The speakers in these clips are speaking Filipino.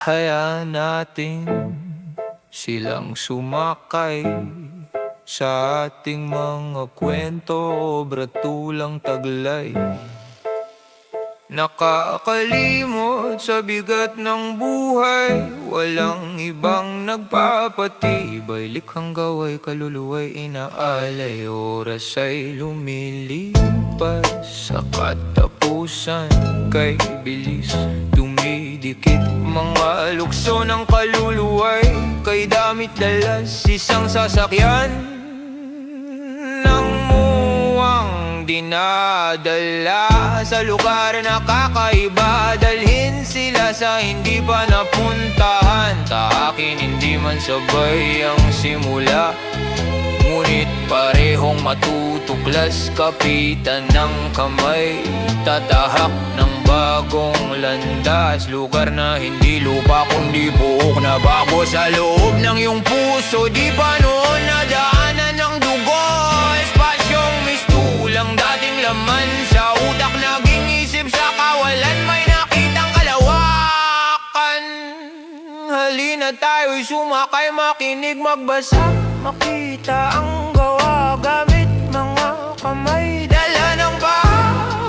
Hayaan natin silang sumakay sa ating mga kwento, obra tulang taglay. Nakakalimot sa bigat ng buhay, walang ibang nagpapatibay. Likhang gaway, kaluluway inaalay, oras ay lumilipas sa katapusan. Kay bilis dumidikit mga lukso ng kaluluway, kay damit dalas isang sasakyan ng muwang dinadala sa lugar na kakaiba. Dalhin sila sa hindi pa napuntahan, taakin hindi man sabay ang simula, ngunit parehong matutuklas. Kapitan ng kamay, tatahak ng bagong landas, lugar na hindi lupa kundi buhok na bago sa loob ng iyong puso. Di pa noon nadaanan ng dugo, espasyong mistulang dating laman sa utak, naging isip sa kawalan, may nakitang kalawakan. Halina tayo'y sumakay, makinig, magbasa, makita ang gawa gamit mga kamay. Dala ng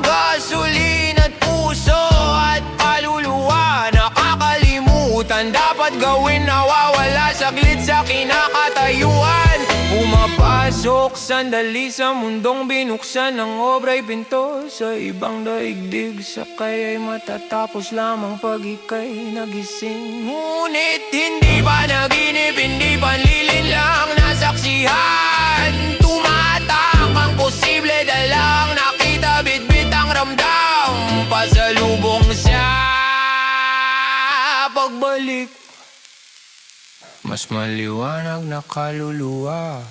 gasolina at puso at kaluluwa, nakakalimutan dapat gawin, nawawala saglit sa kinakatayuan. Pumapasok sandali sa mundong binuksan ng obra'y pinto sa ibang daigdig, sakay ay matatapos lamang pag ika'y nagising. Ngunit hindi ba naginip, hindi panlilin lang nasaksihan, tumatak ang posible, dalang nakita, bitbit ang ramdam, pasalubong sa pagbalik, mas maliwanag na kaluluwa.